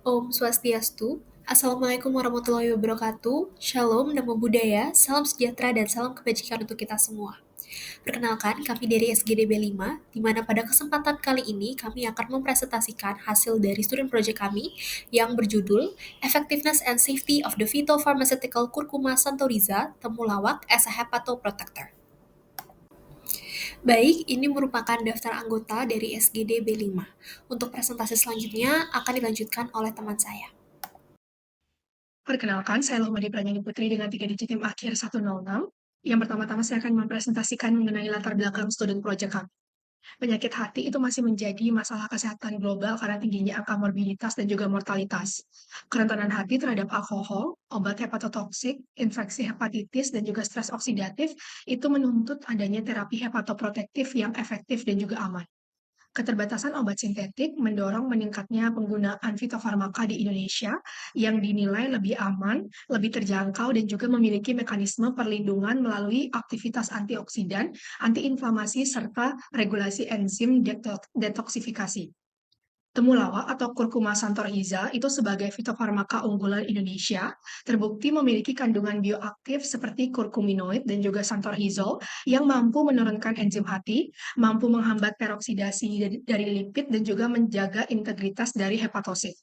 Om Swastiastu, Assalamualaikum warahmatullahi wabarakatuh, Shalom, Namo Buddhaya, Salam sejahtera dan salam kebajikan untuk kita semua. Perkenalkan, kami dari SGDB 5, di mana pada kesempatan kali ini kami akan mempresentasikan hasil dari student project kami yang berjudul Effectiveness and Safety of the Phytopharmaceutical Curcuma santoriza Temulawak as a Hepatoprotector. Baik, ini merupakan daftar anggota dari SGD B5. Untuk presentasi selanjutnya akan dilanjutkan oleh teman saya. Perkenalkan, saya Lohmadi Pranjani Putri dengan 3 digit NIM akhir 106. Yang pertama-tama saya akan mempresentasikan mengenai latar belakang student project kami. Penyakit hati itu masih menjadi masalah kesehatan global karena tingginya angka morbiditas dan juga mortalitas. Kerentanan hati terhadap alkohol, obat hepatotoksik, infeksi hepatitis, dan juga stres oksidatif itu menuntut adanya terapi hepatoprotektif yang efektif dan juga aman. Keterbatasan obat sintetik mendorong meningkatnya penggunaan fitofarmaka di Indonesia yang dinilai lebih aman, lebih terjangkau, dan juga memiliki mekanisme perlindungan melalui aktivitas antioksidan, antiinflamasi, serta regulasi enzim detoksifikasi. Temulawak atau Curcuma santoriza itu sebagai fitofarmaka unggulan Indonesia, terbukti memiliki kandungan bioaktif seperti curcuminoid dan juga santorizol yang mampu menurunkan enzim hati, mampu menghambat peroksidasi dari lipid dan juga menjaga integritas dari hepatosit.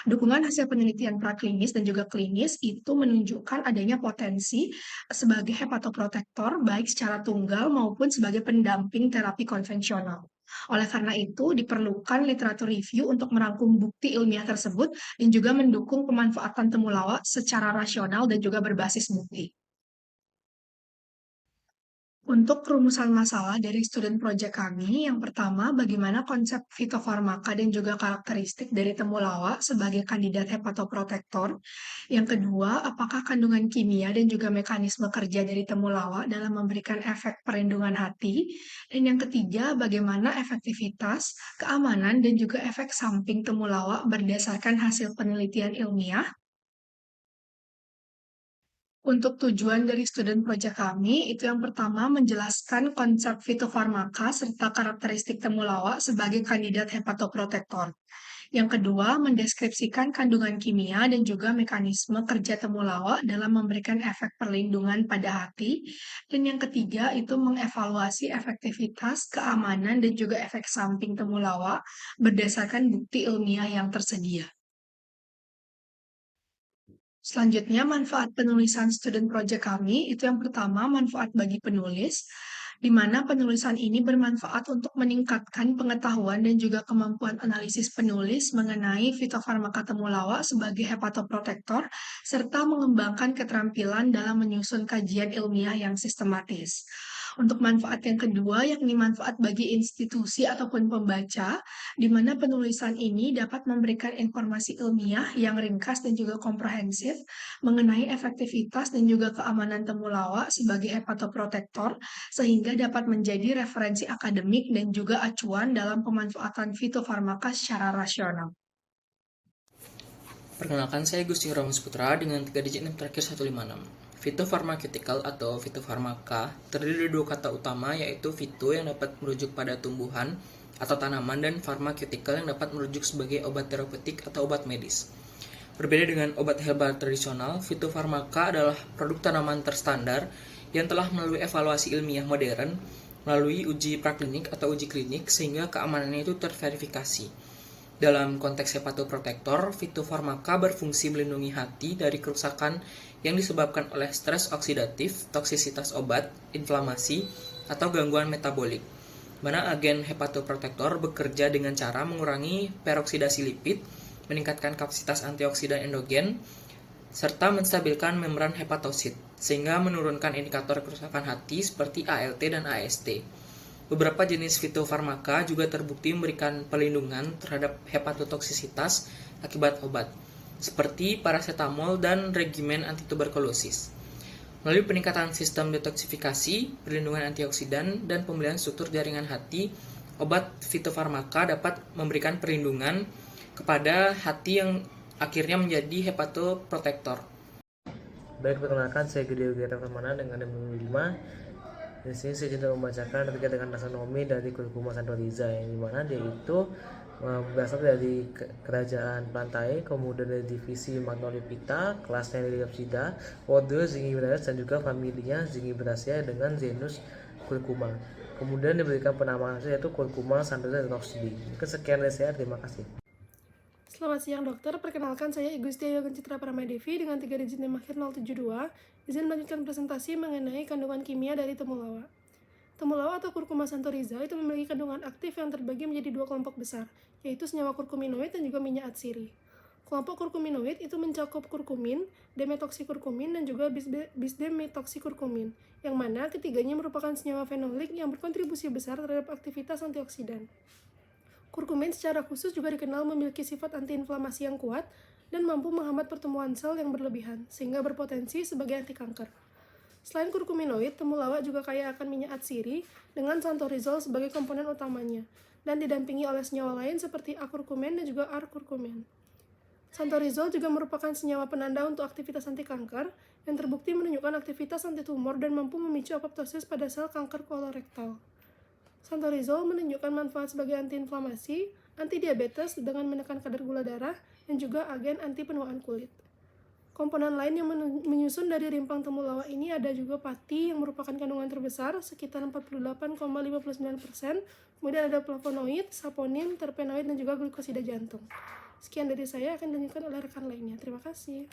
Dukungan hasil penelitian praklinis dan juga klinis itu menunjukkan adanya potensi sebagai hepatoprotektor baik secara tunggal maupun sebagai pendamping terapi konvensional. Oleh karena itu, diperlukan literatur review untuk merangkum bukti ilmiah tersebut dan juga mendukung pemanfaatan temulawak secara rasional dan juga berbasis bukti. Untuk perumusan masalah dari student project kami, yang pertama, bagaimana konsep fitofarmaka dan juga karakteristik dari temulawak sebagai kandidat hepatoprotektor. Yang kedua, apakah kandungan kimia dan juga mekanisme kerja dari temulawak dalam memberikan efek perlindungan hati. Dan yang ketiga, bagaimana efektivitas, keamanan, dan juga efek samping temulawak berdasarkan hasil penelitian ilmiah. Untuk tujuan dari student project kami, itu yang pertama menjelaskan konsep fitofarmaka serta karakteristik temulawak sebagai kandidat hepatoprotektor. Yang kedua, mendeskripsikan kandungan kimia dan juga mekanisme kerja temulawak dalam memberikan efek perlindungan pada hati. Dan yang ketiga, itu mengevaluasi efektivitas, keamanan, dan juga efek samping temulawak berdasarkan bukti ilmiah yang tersedia. Selanjutnya, manfaat penulisan student project kami, itu yang pertama, manfaat bagi penulis, di mana penulisan ini bermanfaat untuk meningkatkan pengetahuan dan juga kemampuan analisis penulis mengenai fitofarmaka temulawak sebagai hepatoprotektor, serta mengembangkan keterampilan dalam menyusun kajian ilmiah yang sistematis. Untuk manfaat yang kedua, yakni manfaat bagi institusi ataupun pembaca, di mana penulisan ini dapat memberikan informasi ilmiah yang ringkas dan juga komprehensif mengenai efektivitas dan juga keamanan temulawak sebagai hepatoprotektor, sehingga dapat menjadi referensi akademik dan juga acuan dalam pemanfaatan fitofarmaka secara rasional. Perkenalkan, saya Gusti Ramos Putra dengan 3 digit NIM terakhir 156. Phytopharmaceutical atau fitofarmaka terdiri dari dua kata utama, yaitu phyto yang dapat merujuk pada tumbuhan atau tanaman dan pharmaceutical yang dapat merujuk sebagai obat terapeutik atau obat medis. Berbeda dengan obat herbal tradisional, fitofarmaka adalah produk tanaman terstandar yang telah melalui evaluasi ilmiah modern melalui uji praklinik atau uji klinik sehingga keamanannya itu terverifikasi. Dalam konteks hepatoprotektor, fitofarmaka berfungsi melindungi hati dari kerusakan yang disebabkan oleh stres oksidatif, toksisitas obat, inflamasi, atau gangguan metabolik, mana agen hepatoprotektor bekerja dengan cara mengurangi peroksidasi lipid, meningkatkan kapasitas antioksidan endogen, serta menstabilkan membran hepatosit, sehingga menurunkan indikator kerusakan hati seperti ALT dan AST. Beberapa jenis fitofarmaka juga terbukti memberikan perlindungan terhadap hepatotoksisitas akibat obat, seperti paracetamol dan regimen antituberkulosis. Melalui peningkatan sistem detoksifikasi, perlindungan antioksidan, dan pembelian struktur jaringan hati, obat fitofarmaka dapat memberikan perlindungan kepada hati yang akhirnya menjadi hepatoprotektor. Baik, perkenalkan saya Gede Ugera Permana dengan NIM 5. Di sini saya juga membacakan terkait dengan taksonomi dari Curcuma santoriza, yang dimana dia itu berasal dari kerajaan Pantai, kemudian dari divisi Magnolipita, kelasnya Liliopsida, order Zingiberaceae dan juga familinya Zingiberaceae dengan genus Curcuma. Kemudian diberikan penamaan yaitu Curcuma santosa dan Roxby. Mungkin sekian dari saya, terima kasih. Selamat siang dokter, perkenalkan saya Igusti Yogan Citra Pramadevi dengan 3 digit NIM akhir 072. Izin melanjutkan presentasi mengenai kandungan kimia dari temulawak. Temulawak atau Curcuma santoriza itu memiliki kandungan aktif yang terbagi menjadi 2 kelompok besar, yaitu senyawa kurkuminoid dan juga minyak atsiri. Kelompok kurkuminoid itu mencakup kurkumin, demetoksikurkumin, dan juga bisdemetoksikurkumin, yang mana ketiganya merupakan senyawa fenolik yang berkontribusi besar terhadap aktivitas antioksidan. Kurkumin secara khusus juga dikenal memiliki sifat antiinflamasi yang kuat dan mampu menghambat pertumbuhan sel yang berlebihan, sehingga berpotensi sebagai anti kanker. Selain kurkuminoid, temulawak juga kaya akan minyak atsiri dengan santorizol sebagai komponen utamanya, dan didampingi oleh senyawa lain seperti akurkumin dan juga R-kurkumin. Santorizol juga merupakan senyawa penanda untuk aktivitas anti kanker yang terbukti menunjukkan aktivitas antitumor dan mampu memicu apoptosis pada sel kanker kolorektal. Santorizol menunjukkan manfaat sebagai antiinflamasi, antidiabetes dengan menekan kadar gula darah, dan juga agen anti penuaan kulit. Komponen lain yang menyusun dari rimpang temulawak ini ada juga pati yang merupakan kandungan terbesar sekitar 48,59%, kemudian ada flavonoid, saponin, terpenoid, dan juga glukosida jantung. Sekian dari saya, akan dilanjutkan oleh rekan lainnya. Terima kasih.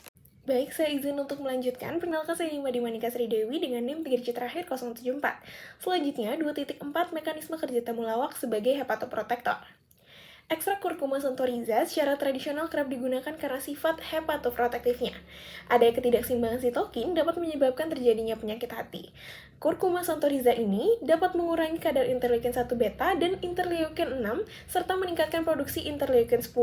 Baik, saya izin untuk melanjutkan. Perkenalkan saya Imadi Manika Sri Dewi dengan NIM 3 digit terakhir 074. Selanjutnya, 2.4 mekanisme kerja temulawak sebagai hepatoprotektor. Ekstrak Curcuma santoriza secara tradisional kerap digunakan karena sifat hepatoprotektifnya. Ada ketidakseimbangan sitokin dapat menyebabkan terjadinya penyakit hati. Curcuma santoriza ini dapat mengurangi kadar interleukin 1 beta dan interleukin 6 serta meningkatkan produksi interleukin 10.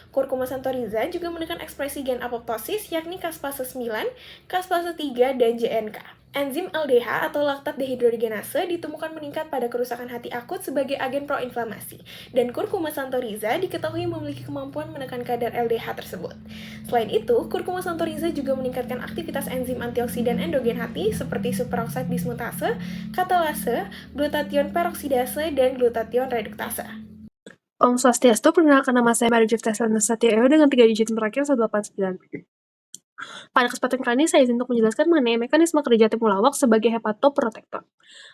Curcuma santoriza juga menekan ekspresi gen apoptosis yakni caspase 9, caspase 3, dan JNK. Enzim LDH atau laktat dehidrogenase ditemukan meningkat pada kerusakan hati akut sebagai agen proinflamasi, dan Curcuma santoriza diketahui memiliki kemampuan menekan kadar LDH tersebut. Selain itu, Curcuma santoriza juga meningkatkan aktivitas enzim antioksidan endogen hati seperti superoxide dismutase, katalase, glutathione peroksidase, dan glutathione reduktase. Om Swastiastu, perkenalkan nama saya Mary Jufta Satya dengan 3 digit terakhir 189. Pada kesempatan kali ini, saya izin untuk menjelaskan mengenai mekanisme kerja temulawak sebagai hepatoprotektor.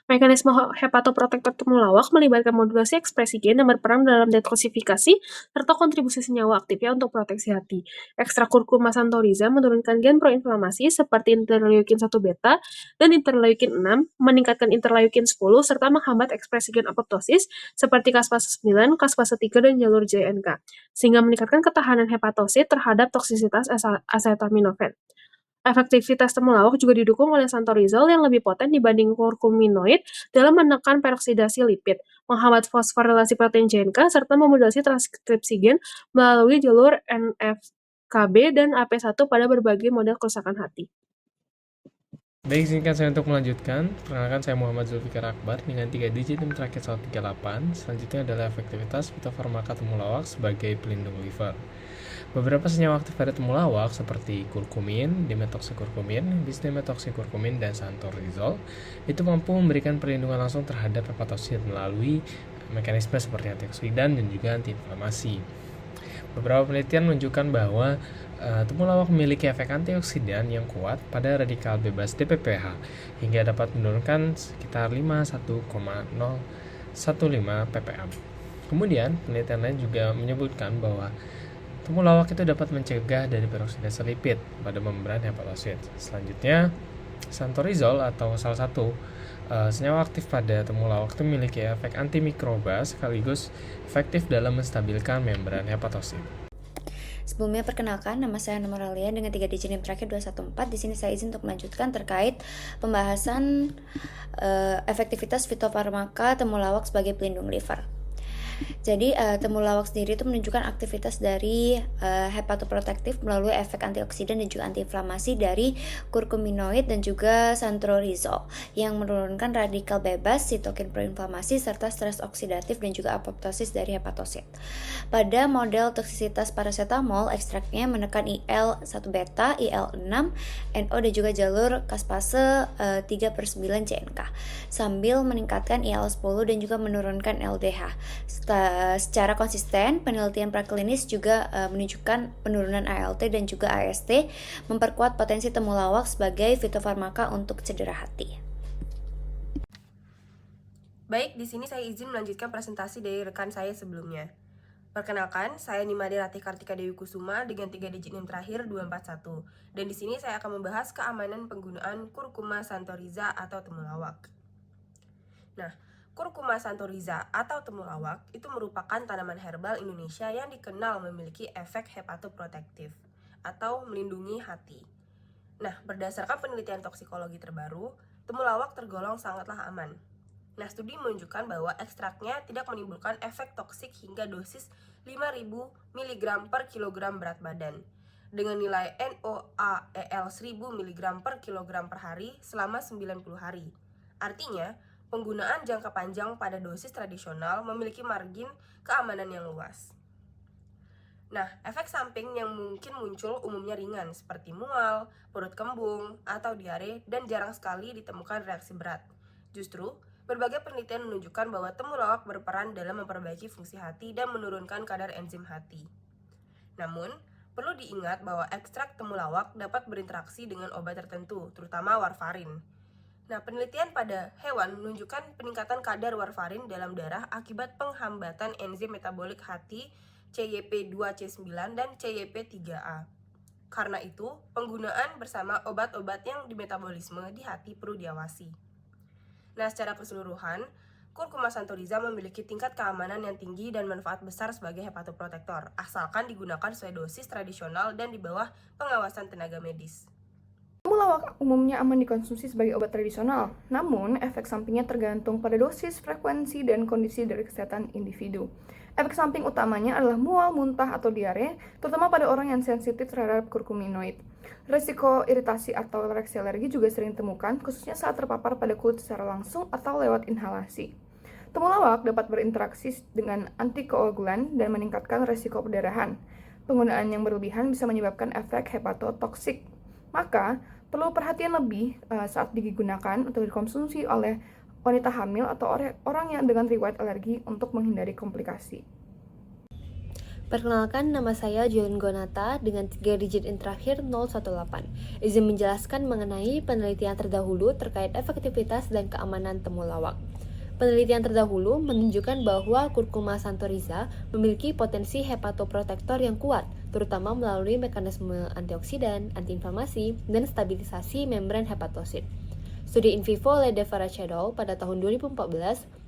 Mekanisme hepatoprotektor temulawak melibatkan modulasi ekspresi gen yang berperan dalam detoksifikasi serta kontribusi senyawa aktifnya untuk proteksi hati. Ekstrak Curcuma santoriza menurunkan gen proinflamasi seperti interleukin 1 beta dan interleukin 6, meningkatkan interleukin 10 serta menghambat ekspresi gen apoptosis seperti caspase 9, caspase 3, dan jalur JNK, sehingga meningkatkan ketahanan hepatosit terhadap toksisitas acetaminophen. Efektivitas temulawak juga didukung oleh santorizol yang lebih poten dibanding kurkuminoid dalam menekan peroksidasi lipid, menghambat fosforilasi protein JNK, serta memodulasi transkripsi gen melalui jalur NF-kB dan AP1 pada berbagai model kerusakan hati. Baik, izinkan saya untuk melanjutkan. Perkenalkan saya Muhammad Zulfikar Akbar dengan 3 digit NIM terakhir 138. Selanjutnya adalah efektivitas fitofarmaka temulawak sebagai pelindung liver. Beberapa senyawa aktif pada temulawak seperti kurkumin, dimetoksikurkumin, bisdimetoksikurkumin, dan santorizol itu mampu memberikan perlindungan langsung terhadap hepatosit melalui mekanisme seperti antioksidan dan juga antiinflamasi. Beberapa penelitian menunjukkan bahwa temulawak memiliki efek antioksidan yang kuat pada radikal bebas DPPH hingga dapat menurunkan sekitar 51,015 ppm. Kemudian, penelitian lain juga menyebutkan bahwa temulawak itu dapat mencegah dari peroksidasi lipid pada membran hepatosit. Selanjutnya, santorizol atau salah satu senyawa aktif pada temulawak itu memiliki efek antimikroba sekaligus efektif dalam menstabilkan membran hepatosit. Sebelumnya perkenalkan, nama saya Nomoralia dengan 3 digit NIM terakhir 214. Di sini saya izin untuk melanjutkan terkait pembahasan efektivitas fitofarmaka temulawak sebagai pelindung liver. Jadi temulawak sendiri itu menunjukkan aktivitas dari hepatoprotektif melalui efek antioksidan dan juga antiinflamasi dari kurkuminoid dan juga santorizol yang menurunkan radikal bebas, sitokin proinflamasi, serta stres oksidatif dan juga apoptosis dari hepatosit. Pada model toksisitas paracetamol, ekstraknya menekan IL-1 beta, IL-6, NO dan juga jalur caspase 3/9 JNK sambil meningkatkan IL-10 dan juga menurunkan LDH. Secara konsisten, penelitian praklinis juga menunjukkan penurunan ALT dan juga AST, memperkuat potensi temulawak sebagai fitofarmaka untuk cedera hati. Baik, di sini saya izin melanjutkan presentasi dari rekan saya sebelumnya. Perkenalkan, saya Nimade Ratih Kartika Dewi Kusuma dengan 3 digit NIM terakhir 241. Dan di sini saya akan membahas keamanan penggunaan Curcuma santoriza atau temulawak. Nah, Curcuma santoriza atau temulawak itu merupakan tanaman herbal Indonesia yang dikenal memiliki efek hepatoprotektif atau melindungi hati. Nah, berdasarkan penelitian toksikologi terbaru, temulawak tergolong sangatlah aman. Nah, studi menunjukkan bahwa ekstraknya tidak menimbulkan efek toksik hingga dosis 5.000 mg per kilogram berat badan dengan nilai NOAEL 1.000 mg per kilogram per hari selama 90 hari. Artinya, penggunaan jangka panjang pada dosis tradisional memiliki margin keamanan yang luas. Nah, efek samping yang mungkin muncul umumnya ringan seperti mual, perut kembung, atau diare dan jarang sekali ditemukan reaksi berat. Justru, berbagai penelitian menunjukkan bahwa temulawak berperan dalam memperbaiki fungsi hati dan menurunkan kadar enzim hati. Namun, perlu diingat bahwa ekstrak temulawak dapat berinteraksi dengan obat tertentu, terutama warfarin. Nah, penelitian pada hewan menunjukkan peningkatan kadar warfarin dalam darah akibat penghambatan enzim metabolik hati CYP2C9 dan CYP3A. Karena itu, penggunaan bersama obat-obat yang dimetabolisme di hati perlu diawasi. Nah, secara keseluruhan, Curcuma santoriza memiliki tingkat keamanan yang tinggi dan manfaat besar sebagai hepatoprotektor, asalkan digunakan sesuai dosis tradisional dan di bawah pengawasan tenaga medis. Temulawak umumnya aman dikonsumsi sebagai obat tradisional, namun efek sampingnya tergantung pada dosis, frekuensi, dan kondisi dari kesehatan individu. Efek samping utamanya adalah mual, muntah, atau diare, terutama pada orang yang sensitif terhadap kurkuminoid. Risiko iritasi atau reaksi alergi juga sering ditemukan, khususnya saat terpapar pada kulit secara langsung atau lewat inhalasi. Temulawak dapat berinteraksi dengan antikoagulan dan meningkatkan risiko perdarahan. Penggunaan yang berlebihan bisa menyebabkan efek hepatotoksik. Maka, perlu perhatian lebih saat digunakan atau dikonsumsi oleh wanita hamil atau orang yang dengan riwayat alergi untuk menghindari komplikasi. Perkenalkan, nama saya Julian Gonata dengan 3 digit NIM terakhir 018. Izin menjelaskan mengenai penelitian terdahulu terkait efektivitas dan keamanan temulawak. Penelitian terdahulu menunjukkan bahwa Curcuma santoriza memiliki potensi hepatoprotektor yang kuat, terutama melalui mekanisme antioksidan, antiinflamasi, dan stabilisasi membran hepatosit. Studi in vivo Ledevara et al. Pada tahun 2014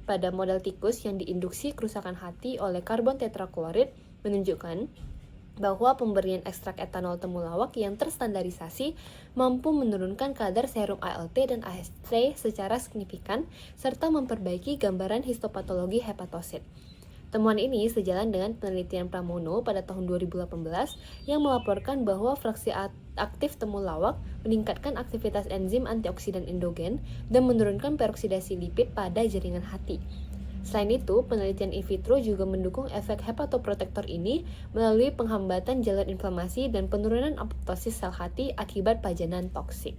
pada model tikus yang diinduksi kerusakan hati oleh karbon tetraklorid menunjukkan bahwa pemberian ekstrak etanol temulawak yang terstandarisasi mampu menurunkan kadar serum ALT dan AST secara signifikan serta memperbaiki gambaran histopatologi hepatosit. Temuan ini sejalan dengan penelitian Pramono pada tahun 2018 yang melaporkan bahwa fraksi aktif temulawak meningkatkan aktivitas enzim antioksidan endogen dan menurunkan peroksidasi lipid pada jaringan hati. Selain itu, penelitian in vitro juga mendukung efek hepatoprotektor ini melalui penghambatan jalur inflamasi dan penurunan apoptosis sel hati akibat pajanan toksik.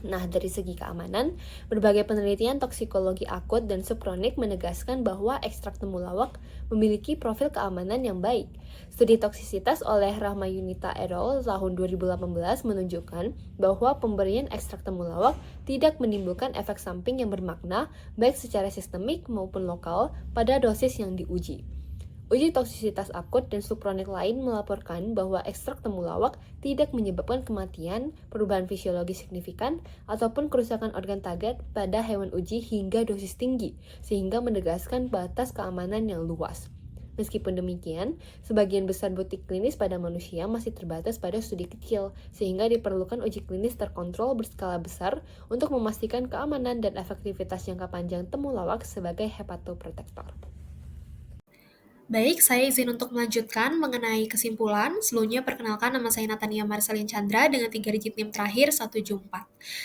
Nah, dari segi keamanan, berbagai penelitian toksikologi akut dan subkronik menegaskan bahwa ekstrak temulawak memiliki profil keamanan yang baik. Studi toksisitas oleh Rahmayunita et al. Tahun 2018 menunjukkan bahwa pemberian ekstrak temulawak tidak menimbulkan efek samping yang bermakna baik secara sistemik maupun lokal pada dosis yang diuji. Uji toksisitas akut dan subkronik lain melaporkan bahwa ekstrak temulawak tidak menyebabkan kematian, perubahan fisiologi signifikan, ataupun kerusakan organ target pada hewan uji hingga dosis tinggi, sehingga menegaskan batas keamanan yang luas. Meskipun demikian, sebagian besar bukti klinis pada manusia masih terbatas pada studi kecil, sehingga diperlukan uji klinis terkontrol berskala besar untuk memastikan keamanan dan efektivitas jangka panjang temulawak sebagai hepatoprotektor. Baik, saya izin untuk melanjutkan mengenai kesimpulan. Sebelumnya perkenalkan nama saya Natania Marcelin Chandra dengan 3 digit NIM terakhir 174.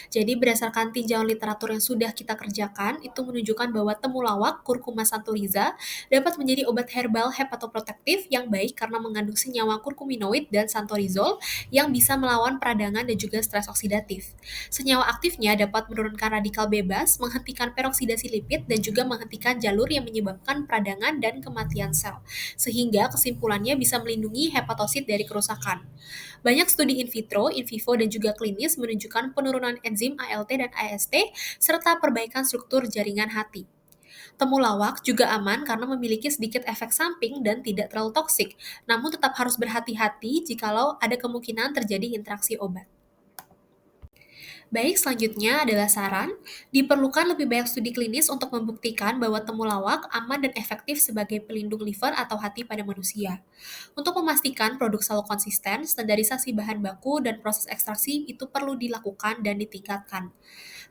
Jadi berdasarkan tinjauan literatur yang sudah kita kerjakan, itu menunjukkan bahwa temulawak Curcuma santoriza dapat menjadi obat herbal hepatoprotektif yang baik karena mengandung senyawa kurkuminoid dan santorizol yang bisa melawan peradangan dan juga stres oksidatif. Senyawa aktifnya dapat menurunkan radikal bebas, menghentikan peroksidasi lipid, dan juga menghentikan jalur yang menyebabkan peradangan dan kematian sel sehingga kesimpulannya bisa melindungi hepatosit dari kerusakan. Banyak studi in vitro, in vivo, dan juga klinis menunjukkan penurunan enzim ALT dan AST serta perbaikan struktur jaringan hati. Temulawak juga aman karena memiliki sedikit efek samping dan tidak terlalu toksik, namun tetap harus berhati-hati jikalau ada kemungkinan terjadi interaksi obat. Baik, selanjutnya adalah saran. Diperlukan lebih banyak studi klinis untuk membuktikan bahwa temulawak aman dan efektif sebagai pelindung liver atau hati pada manusia. Untuk memastikan produk selalu konsisten, standarisasi bahan baku dan proses ekstraksi itu perlu dilakukan dan ditingkatkan.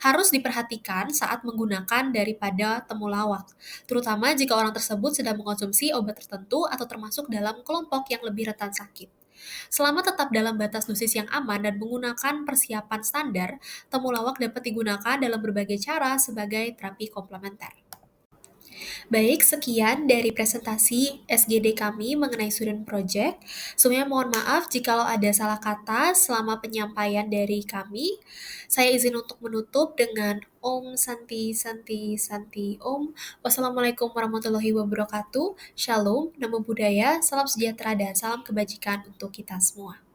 Harus diperhatikan saat menggunakan daripada temulawak, terutama jika orang tersebut sedang mengkonsumsi obat tertentu atau termasuk dalam kelompok yang lebih rentan sakit. Selama tetap dalam batas dosis yang aman dan menggunakan persiapan standar, temulawak dapat digunakan dalam berbagai cara sebagai terapi komplementer. Baik, sekian dari presentasi SGD kami mengenai student project. Sebelumnya mohon maaf jika ada salah kata selama penyampaian dari kami. Saya izin untuk menutup dengan Om Santi Santi Santi Om. Wassalamualaikum warahmatullahi wabarakatuh. Shalom, namo buddhaya, salam sejahtera dan salam kebajikan untuk kita semua.